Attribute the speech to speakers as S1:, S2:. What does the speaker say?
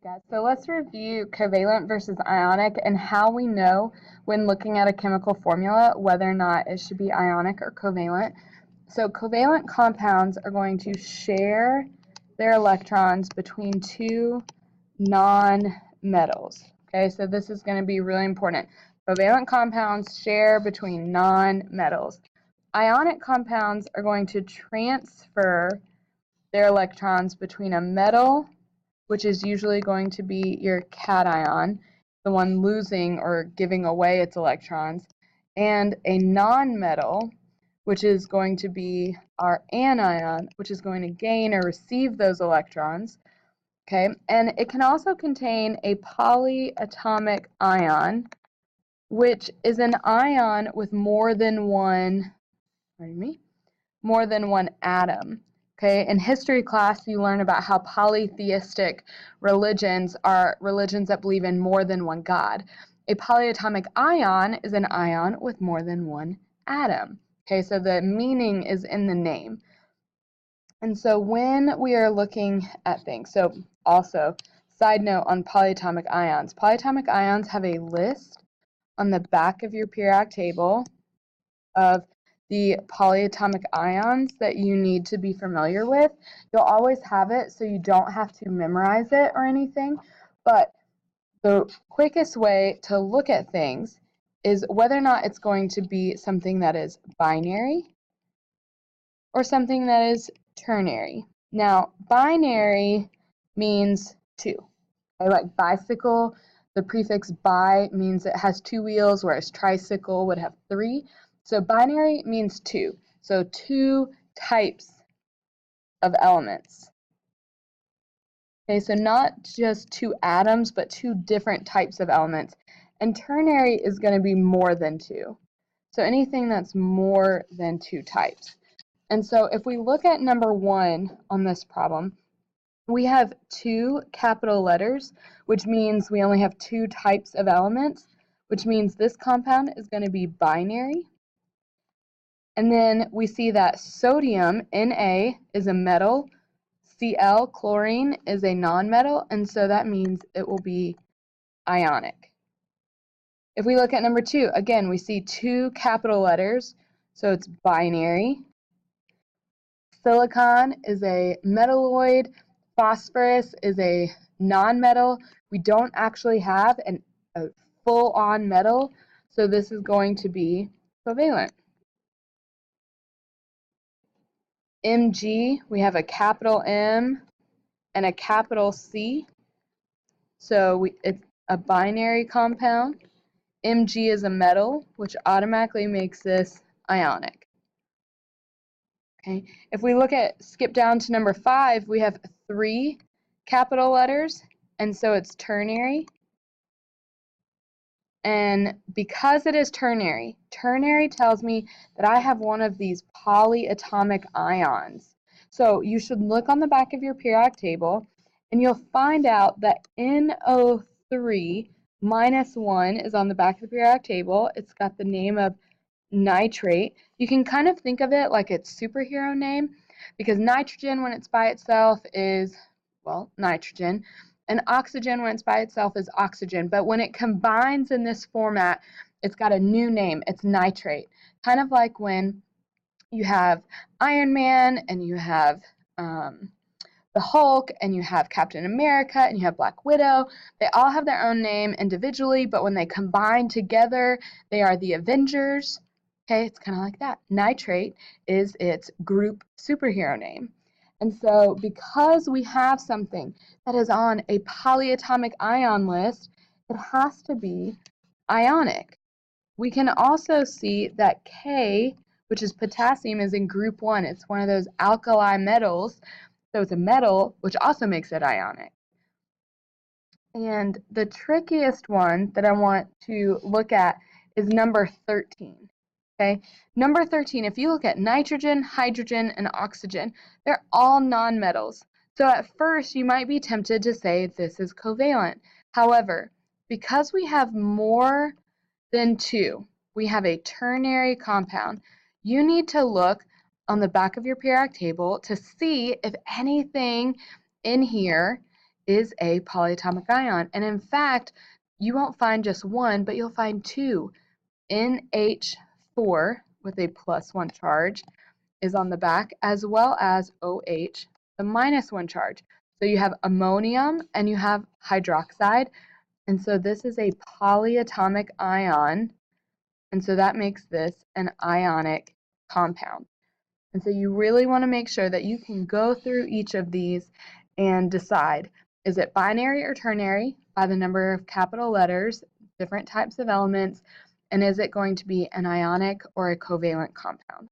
S1: guys. So let's review covalent versus ionic and how we know when looking at a chemical formula whether or not it should be ionic or covalent. So covalent compounds are going to share their electrons between two non-metals. Okay, so this is going to be really important. Covalent compounds share between non-metals. Ionic compounds are going to transfer their electrons between a metal, which is usually going to be your cation, the one losing or giving away its electrons, and a nonmetal, which is going to be our anion, which is going to gain or receive those electrons. Okay, and it can also contain a polyatomic ion, which is an ion with more than one atom. Okay, in history class, you learn about how polytheistic religions are religions that believe in more than one God. A polyatomic ion is an ion with more than one atom. Okay, so the meaning is in the name. And so when we are looking at things, so also, side note on polyatomic ions have a list on the back of your periodic table of the polyatomic ions that you need to be familiar with. You'll always have it, so you don't have to memorize it or anything, but the quickest way to look at things is whether or not it's going to be something that is binary or something that is ternary. Now, binary means two. Okay, like bicycle, the prefix bi means it has two wheels, whereas tricycle would have three. So binary means two. So two types of elements. Okay, so not just two atoms, but two different types of elements. And ternary is going to be more than two. So anything that's more than two types. And so if we look at number 1 on this problem, we have two capital letters, which means we only have two types of elements, which means this compound is going to be binary. And then we see that sodium, Na, is a metal, Cl, chlorine, is a nonmetal, and so that means it will be ionic. If we look at number 2, again, we see two capital letters, so it's binary. Silicon is a metalloid, phosphorus is a nonmetal. We don't actually have a full-on metal, so this is going to be covalent. Mg, we have a capital M and a capital C, so it's a binary compound. Mg is a metal, which automatically makes this ionic. Okay. If we skip down to number 5, we have 3 capital letters, and so it's ternary. And because it is ternary tells me that I have one of these polyatomic ions. So you should look on the back of your periodic table, and you'll find out that NO3 minus 1 is on the back of the periodic table. It's got the name of nitrate. You can kind of think of it like its superhero name, because nitrogen when it's by itself is, well, nitrogen, and oxygen when it's by itself is oxygen, but when it combines in this format, it's got a new name. It's nitrate. Kind of like when you have Iron Man and you have the Hulk and you have Captain America and you have Black Widow. They all have their own name individually, but when they combine together, they are the Avengers. Okay, it's kind of like that. Nitrate is its group superhero name. And so because we have something that is on a polyatomic ion list, it has to be ionic. We can also see that K, which is potassium, is in group 1. It's one of those alkali metals, so it's a metal, which also makes it ionic. And the trickiest one that I want to look at is number 13. Okay, number 13, if you look at nitrogen, hydrogen, and oxygen, they're all nonmetals. So at first, you might be tempted to say this is covalent. However, because we have more than two, we have a ternary compound, you need to look on the back of your periodic table to see if anything in here is a polyatomic ion. And in fact, you won't find just one, but you'll find two. NH4 with a +1 charge is on the back, as well as OH, the -1 charge. So you have ammonium and you have hydroxide. And so this is a polyatomic ion. And so that makes this an ionic compound. And so you really want to make sure that you can go through each of these and decide, is it binary or ternary by the number of capital letters, different types of elements, and is it going to be an ionic or a covalent compound?